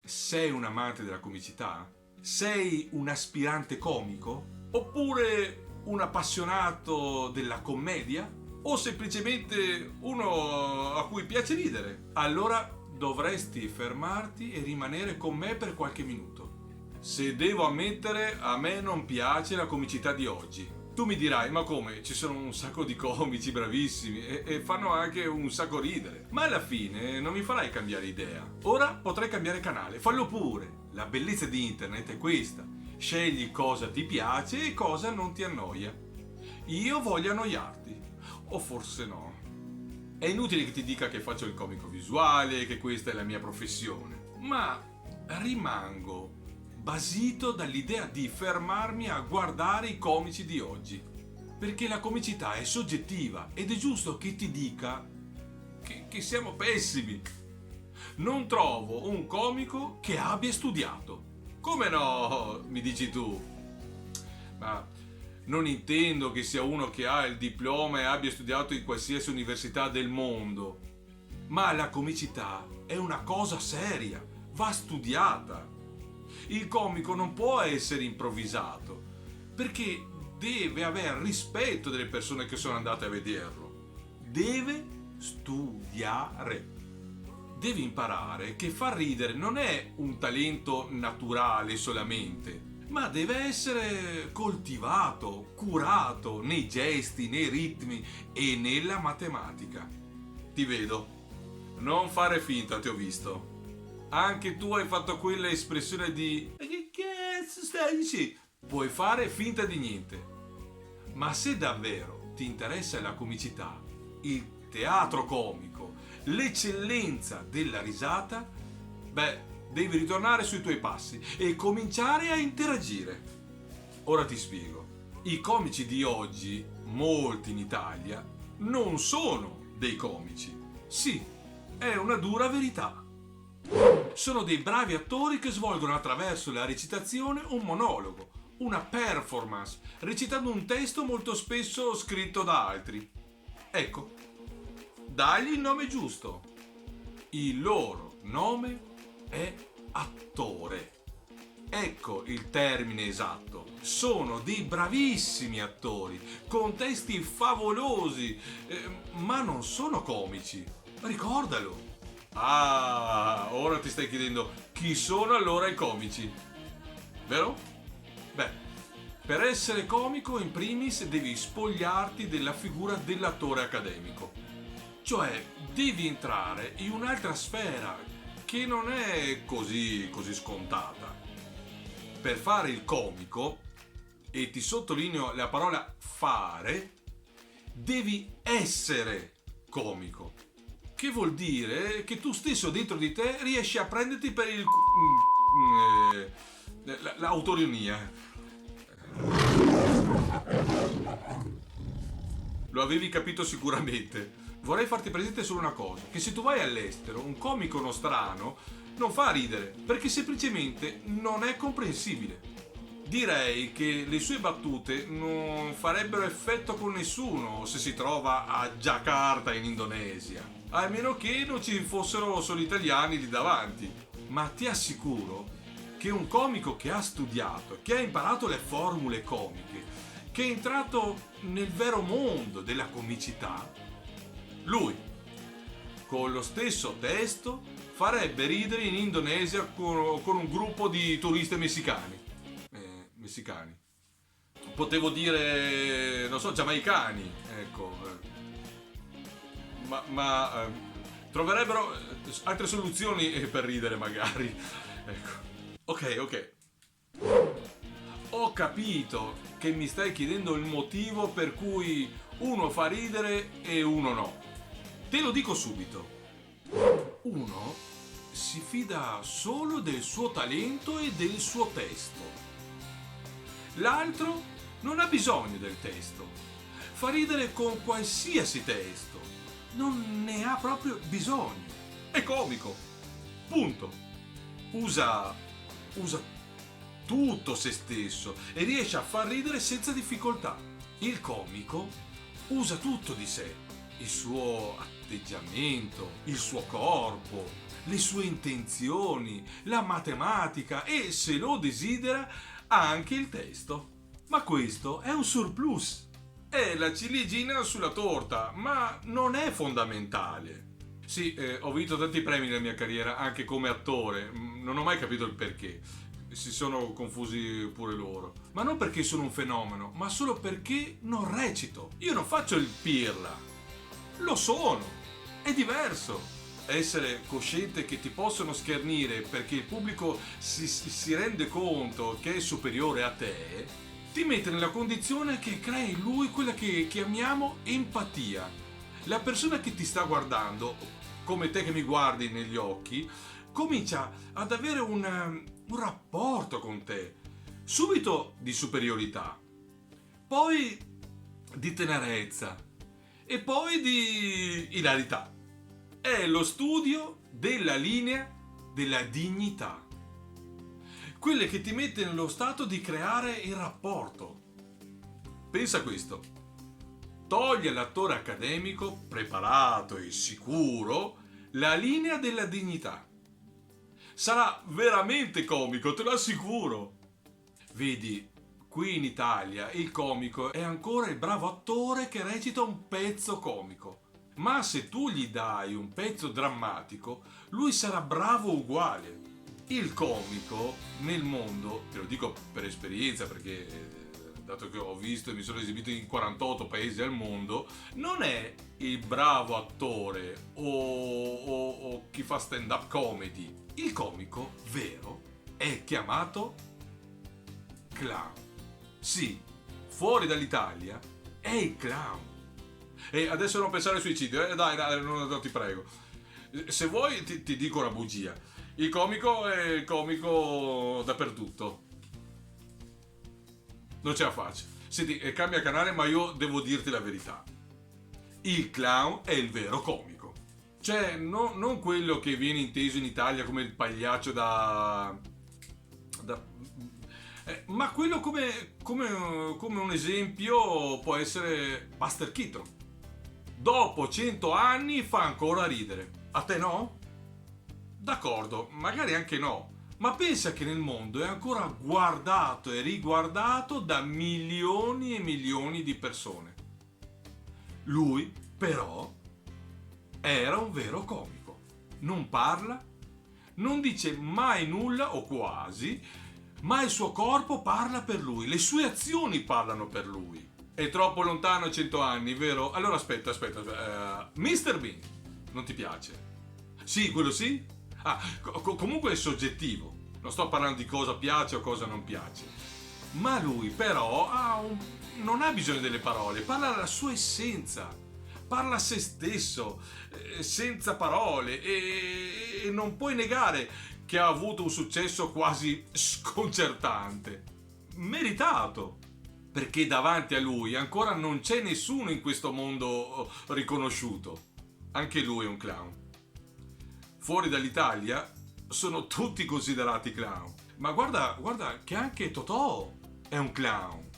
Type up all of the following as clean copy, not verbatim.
Sei un amante della comicità? Sei un aspirante comico? Oppure un appassionato della commedia? O semplicemente uno a cui piace ridere? Allora dovresti fermarti e rimanere con me per qualche minuto. Se devo ammettere, a me non piace la comicità di oggi. Tu mi dirai, ma come? Ci sono un sacco di comici bravissimi e fanno anche un sacco ridere. Ma alla fine non mi farai cambiare idea. Ora potrai cambiare canale, fallo pure. La bellezza di internet è questa. Scegli cosa ti piace e cosa non ti annoia. Io voglio annoiarti. O forse no. È inutile che ti dica che faccio il comico visuale, che questa è la mia professione. Ma rimango basito dall'idea di fermarmi a guardare i comici di oggi. Perché la comicità è soggettiva ed è giusto che ti dica che siamo pessimi. Non trovo un comico che abbia studiato. Come no, mi dici tu? Ma non intendo che sia uno che ha il diploma e abbia studiato in qualsiasi università del mondo. Ma la comicità è una cosa seria, va studiata. Il comico non può essere improvvisato, perché deve avere rispetto delle persone che sono andate a vederlo. Deve studiare. Devi imparare che far ridere non è un talento naturale solamente, ma deve essere coltivato, curato nei gesti, nei ritmi e nella matematica. Ti vedo. Non fare finta, ti ho visto. Anche tu hai fatto quella espressione di che cazzo stai dicendo? Puoi fare finta di niente. Ma se davvero ti interessa la comicità, il teatro comico, l'eccellenza della risata, devi ritornare sui tuoi passi e cominciare a interagire. Ora ti spiego. I comici di oggi, molti in Italia, non sono dei comici. Sì, è una dura verità. Sono dei bravi attori che svolgono attraverso la recitazione un monologo, una performance, recitando un testo molto spesso scritto da altri. Ecco, dagli il nome giusto. Il loro nome è attore. Ecco il termine esatto. Sono dei bravissimi attori, con testi favolosi, ma non sono comici. Ricordalo. Ah, ora ti stai chiedendo chi sono allora i comici, vero? Per essere comico in primis devi spogliarti della figura dell'attore accademico. Cioè, devi entrare in un'altra sfera che non è così scontata. Per fare il comico, e ti sottolineo la parola fare, devi essere comico. Che vuol dire che tu stesso dentro di te riesci a prenderti per l'autoironia. Lo avevi capito sicuramente. Vorrei farti presente solo una cosa, che se tu vai all'estero, un comico nostrano non fa ridere, perché semplicemente non è comprensibile. Direi che le sue battute non farebbero effetto con nessuno se si trova a Giacarta in Indonesia, a meno che non ci fossero solo italiani lì davanti. Ma ti assicuro che un comico che ha studiato, che ha imparato le formule comiche, che è entrato nel vero mondo della comicità, lui, con lo stesso testo, farebbe ridere in Indonesia con un gruppo di turisti messicani. Messicani. Potevo dire, non so, giamaicani, ecco. Ma troverebbero altre soluzioni per ridere magari. Ecco. Ok. Ho capito che mi stai chiedendo il motivo per cui uno fa ridere e uno no. Te lo dico subito. Uno si fida solo del suo talento e del suo testo. L'altro non ha bisogno del testo. Fa ridere con qualsiasi testo. Non ne ha proprio bisogno. È comico. Punto. Usa tutto se stesso e riesce a far ridere senza difficoltà. Il comico usa tutto di sé. Il suo l'atteggiamento, il suo corpo, le sue intenzioni, la matematica e, se lo desidera, anche il testo. Ma questo è un surplus. È la ciliegina sulla torta, ma non è fondamentale. Sì, ho vinto tanti premi nella mia carriera, anche come attore. Non ho mai capito il perché. Si sono confusi pure loro. Ma non perché sono un fenomeno, ma solo perché non recito. Io non faccio il pirla. Lo sono. È diverso. Essere cosciente che ti possono schernire perché il pubblico si rende conto che è superiore a te, ti mette nella condizione che crei in lui quella che chiamiamo empatia. La persona che ti sta guardando, come te che mi guardi negli occhi, comincia ad avere un rapporto con te, subito di superiorità, poi di tenerezza e poi di ilarità. È lo studio della linea della dignità, quelle che ti mette nello stato di creare il rapporto. Pensa a questo: toglie all'attore accademico, preparato e sicuro, la linea della dignità. Sarà veramente comico, te lo assicuro. Vedi, qui in Italia il comico è ancora il bravo attore che recita un pezzo comico. Ma se tu gli dai un pezzo drammatico, lui sarà bravo uguale. Il comico nel mondo, te lo dico per esperienza perché dato che ho visto e mi sono esibito in 48 paesi al mondo, non è il bravo attore o chi fa stand-up comedy. Il comico vero è chiamato clown. Sì, fuori dall'Italia è il clown. E adesso non pensare al suicidio, dai, no, ti prego. Se vuoi ti dico una bugia. Il comico è il comico dappertutto. Non ce la faccio. Senti, cambia canale, ma io devo dirti la verità. Il clown è il vero comico. Cioè, non quello che viene inteso in Italia come il pagliaccio ma quello come un esempio può essere Buster Keaton. Dopo 100 anni fa ancora ridere. A te no? D'accordo, magari anche no. Ma pensa che nel mondo è ancora guardato e riguardato da milioni e milioni di persone. Lui, però, era un vero comico. Non parla, non dice mai nulla o quasi, ma il suo corpo parla per lui, le sue azioni parlano per lui. È troppo lontano 100 anni, vero? Allora aspetta. Mr. Bean, non ti piace? Sì, quello sì? Comunque è soggettivo. Non sto parlando di cosa piace o cosa non piace. Ma lui però non ha bisogno delle parole, parla la sua essenza, parla a se stesso, senza parole e non puoi negare che ha avuto un successo quasi sconcertante. Meritato, perché davanti a lui ancora non c'è nessuno in questo mondo riconosciuto. Anche lui è un clown. Fuori dall'Italia sono tutti considerati clown. Ma guarda che anche Totò è un clown.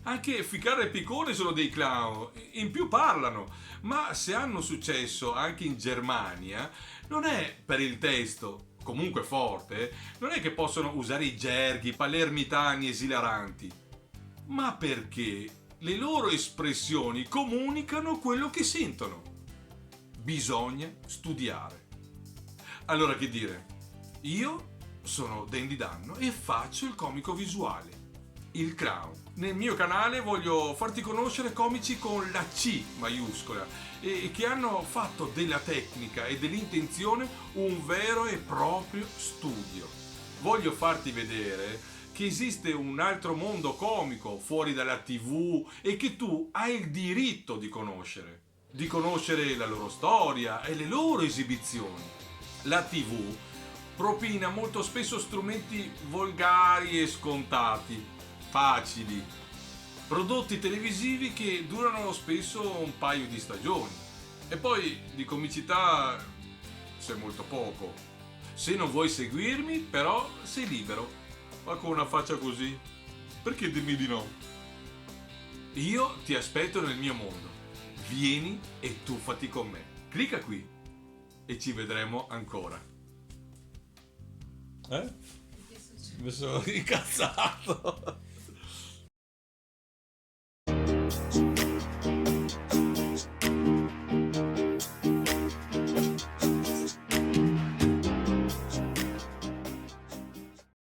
Anche Ficarra e Piccone sono dei clown. In più parlano. Ma se hanno successo anche in Germania, non è per il testo, comunque forte, non è che possono usare i gerghi palermitani esilaranti, ma perché le loro espressioni comunicano quello che sentono. Bisogna studiare. Allora, che dire? Io sono Dandy Danno e faccio il comico visuale, il clown. Nel mio canale voglio farti conoscere comici con la C maiuscola e che hanno fatto della tecnica e dell'intenzione un vero e proprio studio. Voglio farti vedere che esiste un altro mondo comico fuori dalla TV e che tu hai il diritto di conoscere la loro storia e le loro esibizioni. La TV propina molto spesso strumenti volgari e scontati, facili, prodotti televisivi che durano spesso un paio di stagioni e poi di comicità c'è molto poco. Se non vuoi seguirmi, però sei libero, ma con una faccia così, perché dimmi di no? Io ti aspetto nel mio mondo, vieni e tuffati con me. Clicca qui e ci vedremo ancora. Mi sono incazzato.